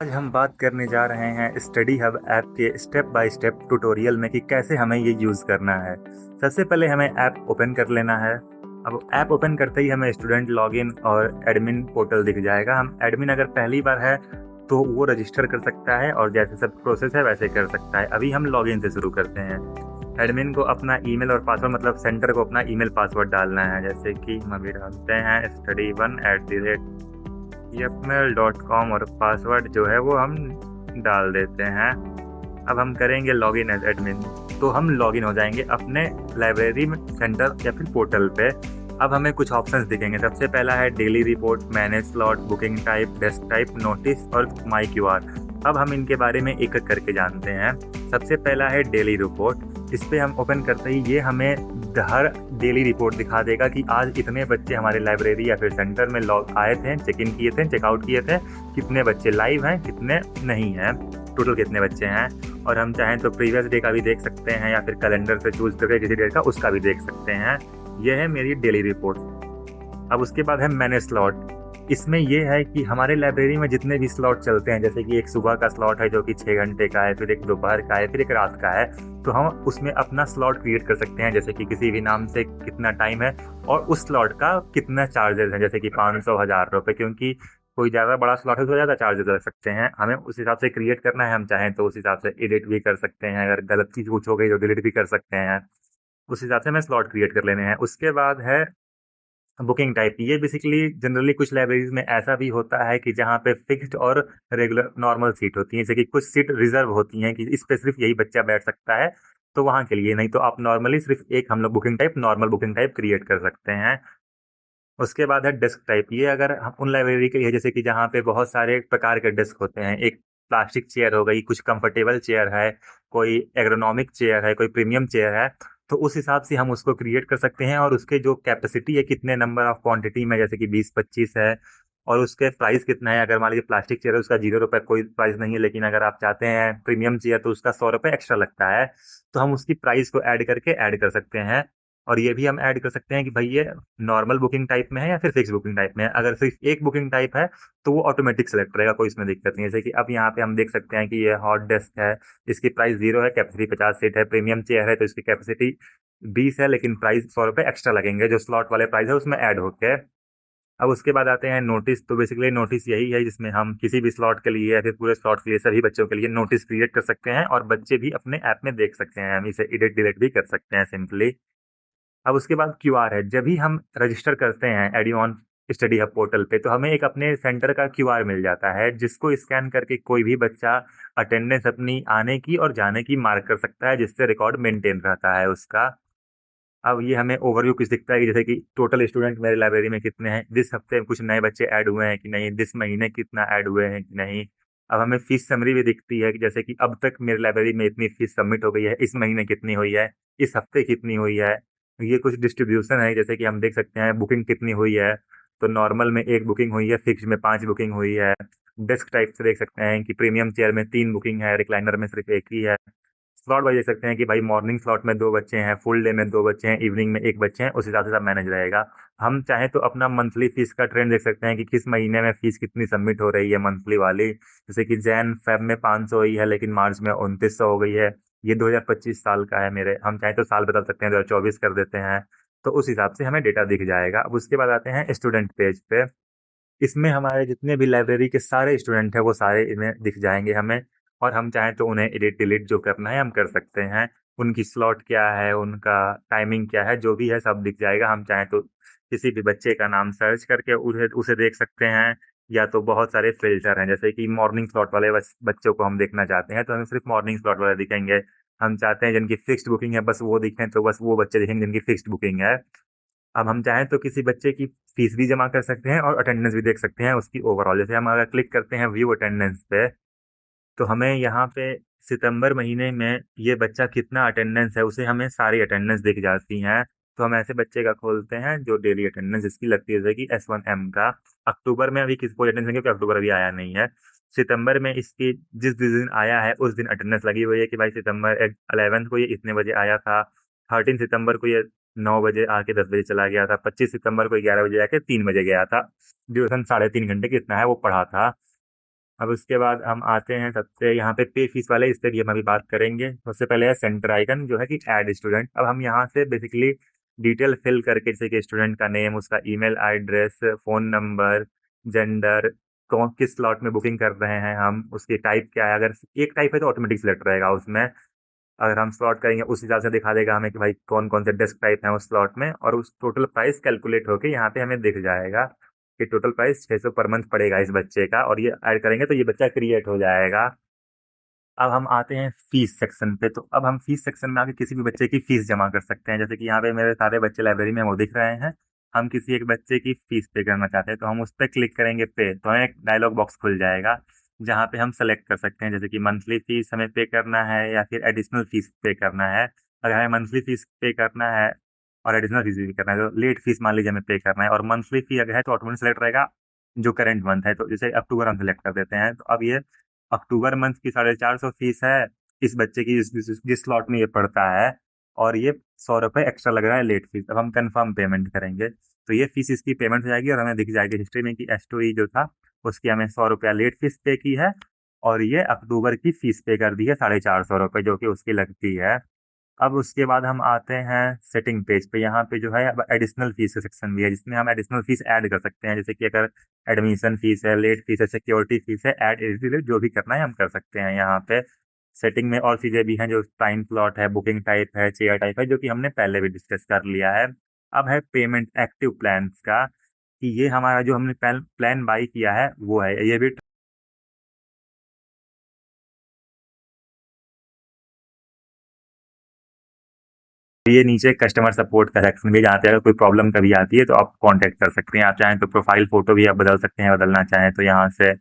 आज हम बात करने जा रहे हैं स्टडी हब ऐप के स्टेप बाय स्टेप ट्यूटोरियल में कि कैसे हमें ये यूज़ करना है। सबसे पहले हमें ऐप ओपन कर लेना है। अब ऐप ओपन करते ही हमें स्टूडेंट लॉगिन और एडमिन पोर्टल दिख जाएगा। हम एडमिन अगर पहली बार है तो वो रजिस्टर कर सकता है और जैसे सब प्रोसेस है वैसे कर सकता है। अभी हम लॉगिन से शुरू करते हैं। एडमिन को अपना ईमेल और पासवर्ड मतलब सेंटर को अपना ईमेल पासवर्ड डालना है, जैसे कि हम अभी डालते हैं study1@yepmail.com और पासवर्ड जो है वो हम डाल देते हैं। अब हम करेंगे लॉगिन एज एडमिन, तो हम लॉगिन हो जाएंगे अपने लाइब्रेरी में सेंटर या फिर पोर्टल पे। अब हमें कुछ ऑप्शंस दिखेंगे। सबसे पहला है daily report, manage slot, booking type, desk type, notice और माई क्यूआर। अब हम इनके बारे में एक एक करके जानते हैं। सबसे पहला है डेली रिपोर्ट। इस पे हम ओपन करते ही ये हमें हर डेली रिपोर्ट दिखा देगा कि आज इतने बच्चे हमारे लाइब्रेरी या फिर सेंटर में लॉग आए थे, चेक इन किए थे, चेकआउट किए थे, कितने बच्चे लाइव हैं, कितने नहीं हैं, टोटल कितने बच्चे हैं। और हम चाहें तो प्रीवियस डे का भी देख सकते हैं या फिर कैलेंडर से चूज करके किसी डेट का उसका भी देख सकते हैं। यह है मेरी डेली रिपोर्ट। अब उसके बाद है मैनेज स्लॉट। इसमें यह है कि हमारे लाइब्रेरी में जितने भी स्लॉट चलते हैं, जैसे कि एक सुबह का स्लॉट है जो कि 6 घंटे का है, फिर एक दोपहर का है, फिर एक रात का है, तो हम उसमें अपना स्लॉट क्रिएट कर सकते हैं, जैसे कि किसी भी नाम से कितना टाइम है और उस स्लॉट का कितना चार्जेस है, जैसे कि 500 1000 रुपये। क्योंकि कोई ज़्यादा बड़ा स्लॉट है तो ज़्यादा चार्जेस लग सकते हैं। हमें उस हिसाब से क्रिएट करना है। हम चाहें तो उस हिसाब से एडिट भी कर सकते हैं, अगर गलत चीज़ कुछ हो गई तो डिलीट भी कर सकते हैं। उस हिसाब से हमें स्लॉट क्रिएट कर लेने हैं। उसके बाद है बुकिंग टाइप। ये बेसिकली जनरली कुछ लाइब्रेरीज में ऐसा भी होता है कि जहाँ पे फिक्स्ड और रेगुलर नॉर्मल सीट होती हैं, जैसे कि कुछ सीट रिजर्व होती हैं कि इस पे सिर्फ यही बच्चा बैठ सकता है, तो वहाँ के लिए। नहीं तो आप नॉर्मली सिर्फ एक हम लोग booking type, normal booking type create कर सकते हैं। उसके बाद है डेस्क टाइप। ये अगर हम उन लाइब्रेरी के लिए, जैसे कि जहाँ पे बहुत सारे प्रकार के डेस्क होते हैं, एक प्लास्टिक चेयर हो गई, कुछ कंफर्टेबल चेयर है, कोई एग्रोनॉमिक चेयर है, कोई प्रीमियम चेयर है, तो उस हिसाब से हम उसको क्रिएट कर सकते हैं। और उसके जो कैपेसिटी है, कितने नंबर ऑफ क्वांटिटी में, जैसे कि 20 25 है, और उसके प्राइस कितना है। अगर मान लीजिए प्लास्टिक चेयर है उसका 0 रुपये कोई प्राइस नहीं है, लेकिन अगर आप चाहते हैं प्रीमियम चेयर तो उसका 100 रुपये एक्स्ट्रा लगता है, तो हम उसकी प्राइस को ऐड करके ऐड कर सकते हैं। और ये भी हम ऐड कर सकते हैं कि भाई ये नॉर्मल बुकिंग टाइप में है या फिर फिक्स बुकिंग टाइप में है। अगर सिर्फ एक बुकिंग टाइप है तो वो ऑटोमेटिक सेलेक्ट रहेगा, कोई इसमें दिक्कत नहीं है। जैसे कि अब यहाँ पे हम देख सकते हैं कि ये हॉट डेस्क है, इसकी प्राइस 0 है, कैपेसिटी 50 सीट है। प्रीमियम चेयर है तो इसकी कैपेसिटी 20 है, लेकिन प्राइस 100 रुपये एक्स्ट्रा लगेंगे जो स्लॉट वाले प्राइस है उसमें ऐड होके। अब उसके बाद आते हैं नोटिस। तो बेसिकली नोटिस यही है जिसमें हम किसी भी स्लॉट के लिए या फिर पूरे स्लॉट के लिए सभी बच्चों के लिए नोटिस क्रिएट कर सकते हैं और बच्चे भी अपने ऐप में देख सकते हैं। हम इसे एडिट डिलीट भी कर सकते हैं सिंपली। अब उसके बाद क्यूआर है। जब भी हम रजिस्टर करते हैं एडिऑन स्टडी हब पोर्टल पे, तो हमें एक अपने सेंटर का क्यूआर मिल जाता है, जिसको स्कैन करके कोई भी बच्चा अटेंडेंस अपनी आने की और जाने की मार्क कर सकता है, जिससे रिकॉर्ड मेंटेन रहता है उसका। अब ये हमें ओवरव्यू कुछ दिखता है कि जैसे कि टोटल स्टूडेंट मेरे लाइब्रेरी में कितने हैं, दिस हफ्ते कुछ नए बच्चे ऐड हुए हैं कि नहीं, दिस महीने कितना ऐड हुए हैं कि नहीं। अब हमें फीस समरी भी दिखती है कि जैसे कि अब तक मेरे लाइब्रेरी में इतनी फीस सबमिट हो गई है, इस महीने कितनी हुई है, इस हफ्ते कितनी हुई है। ये कुछ डिस्ट्रीब्यूशन है, जैसे कि हम देख सकते हैं बुकिंग कितनी हुई है। तो नॉर्मल में 1 बुकिंग हुई है, फिक्स में 5 बुकिंग हुई है। डेस्क टाइप से देख सकते हैं कि प्रीमियम चेयर में 3 बुकिंग है, रिक्लाइनर में सिर्फ एक ही है। स्लॉट वाइज देख सकते हैं कि भाई मॉर्निंग स्लॉट में 2 बच्चे हैं, फुल डे में 2 बच्चे हैं, इवनिंग में 1 बच्चे हैं। उस हिसाब से सब मैनेज रहेगा। हम चाहें तो अपना मंथली फीस का ट्रेंड देख सकते हैं कि किस महीने में फीस कितनी सबमिट हो रही है मंथली वाली। जैसे कि जैन फेब में 500 हुई है, लेकिन मार्च में 2900 हो गई है। ये 2025 साल का है मेरे। हम चाहें तो साल बदल सकते हैं, 2024 कर देते हैं, तो उस हिसाब से हमें डेटा दिख जाएगा। अब उसके बाद आते हैं स्टूडेंट पेज पे। इसमें हमारे जितने भी लाइब्रेरी के सारे स्टूडेंट हैं वो सारे इनमें दिख जाएंगे हमें। और हम चाहें तो उन्हें एडिट डिलीट जो करना है हम कर सकते हैं। उनकी स्लॉट क्या है, उनका टाइमिंग क्या है, जो भी है सब दिख जाएगा। हम चाहें तो किसी भी बच्चे का नाम सर्च करके उसे उसे देख सकते हैं, या तो बहुत सारे फिल्टर हैं, जैसे कि मॉर्निंग स्लॉट वाले बच्चों को हम देखना चाहते हैं तो हमें सिर्फ मॉर्निंग स्लॉट वाले दिखेंगे। हम चाहते हैं जिनकी फिक्स्ड बुकिंग है बस वो दिखें, तो बस वो बच्चे दिखेंगे जिनकी फिक्स्ड बुकिंग है। अब हम चाहें तो किसी बच्चे की फीस भी जमा कर सकते हैं और अटेंडेंस भी देख सकते हैं उसकी ओवरऑल। जैसे हम अगर क्लिक करते हैं व्यू अटेंडेंस पे, तो हमें यहाँ पे सितंबर महीने में ये बच्चा कितना अटेंडेंस है उसे हमें सारी अटेंडेंस दिख जाती हैं। तो हम ऐसे बच्चे का खोलते हैं जो डेली अटेंडेंस इसकी लगती है, जैसे कि S1M का। अक्टूबर में अभी किसी को अटेंडेंस नहीं, क्योंकि अक्टूबर अभी आया नहीं है। सितंबर में इसकी जिस दिन आया है उस दिन अटेंडेंस लगी हुई है कि भाई सितंबर 11 को ये इतने बजे आया था। 13 सितंबर को ये 9 बजे आके 10 बजे चला गया था। 25 सितंबर को 11 बजे आके 3 बजे गया था। ड्यूरेशन 3.5 घंटे कितना है वो पढ़ा था। अब उसके बाद हम आते हैं सबसे यहाँ पे पे फीस वाले, इस पे भी हम अभी बात करेंगे। सबसे पहले है सेंटर आइकन जो है कि ऐड स्टूडेंट। अब हम यहाँ से बेसिकली डिटेल फिल करके, जैसे कि स्टूडेंट का नेम, उसका email address, phone number, gender, कौन किस स्लॉट में बुकिंग कर रहे हैं हम, उसकी टाइप क्या है। अगर एक टाइप है तो ऑटोमेटिक सिलेक्ट रहेगा उसमें। अगर हम स्लॉट करेंगे उस हिसाब से दिखा देगा हमें कि भाई कौन कौन से डेस्क टाइप हैं उस स्लॉट में, और उस टोटल प्राइस कैलकुलेट होके यहाँ पे हमें दिख जाएगा कि टोटल प्राइस 600 पर मंथ पड़ेगा इस बच्चे का, और ये ऐड करेंगे तो ये बच्चा क्रिएट हो जाएगा। अब हम आते हैं फीस सेक्शन पे। तो अब हम फीस सेक्शन में आके किसी भी बच्चे की फीस जमा कर सकते हैं। जैसे कि यहाँ पे मेरे सारे बच्चे लाइब्रेरी में वो दिख रहे हैं। हम किसी एक बच्चे की फीस पे करना चाहते हैं तो हम उस पर क्लिक करेंगे पे, तो हमें एक डायलॉग बॉक्स खुल जाएगा जहाँ पे हम सेलेक्ट कर सकते हैं, जैसे कि मंथली फीस हमें पे करना है या फिर एडिशनल फीस पे करना है। अगर हमें मंथली फीस पे करना है और एडिशनल फीस भी करना है, तो लेट फीस मान लीजिए हमें पे करना है, और मंथली फी अगर है तो ऑटोमेटिक सेलेक्ट रहेगा जो करंट मंथ है। तो जैसे अक्टूबर हम सेलेक्ट कर देते हैं, तो अब ये अक्टूबर मंथ की 450 फीस है इस बच्चे की, जिस स्लॉट में ये पढ़ता है, और ये 100 रुपये एक्स्ट्रा लग रहा है लेट फीस। अब हम कंफर्म पेमेंट करेंगे तो ये फीस इसकी पेमेंट हो जाएगी, और हमें दिख जाएगी हिस्ट्री में कि S2E जो था उसकी हमें 100 रुपया लेट फीस पे की है, और ये अक्टूबर की फीस पे कर दी है 450 रुपये जो कि उसकी लगती है। अब उसके बाद हम आते हैं सेटिंग पेज पे। यहाँ पे जो है अब एडिशनल फीस का सेक्शन भी है, जिसमें हम एडिशनल फीस ऐड कर सकते हैं। जैसे कि अगर एडमिशन फीस है, लेट फीस है, सिक्योरिटी फीस है, ऐड इजीली जो भी करना है हम कर सकते हैं यहाँ पे। सेटिंग में और चीज़ें भी हैं, जो टाइम स्लॉट है, बुकिंग टाइप है, चेयर टाइप है, जो कि हमने पहले भी डिस्कस कर लिया है। अब है पेमेंट एक्टिव प्लान्स का, कि ये हमारा जो हमने प्लान बाई किया है वो है, ये भी ये नीचे कस्टमर सपोर्ट का सेक्शन भी, जहाँ पे अगर कोई प्रॉब्लम कभी आती है तो आप कांटेक्ट कर सकते हैं। आप चाहें तो प्रोफाइल फोटो भी आप बदल सकते हैं, बदलना चाहें तो यहाँ से।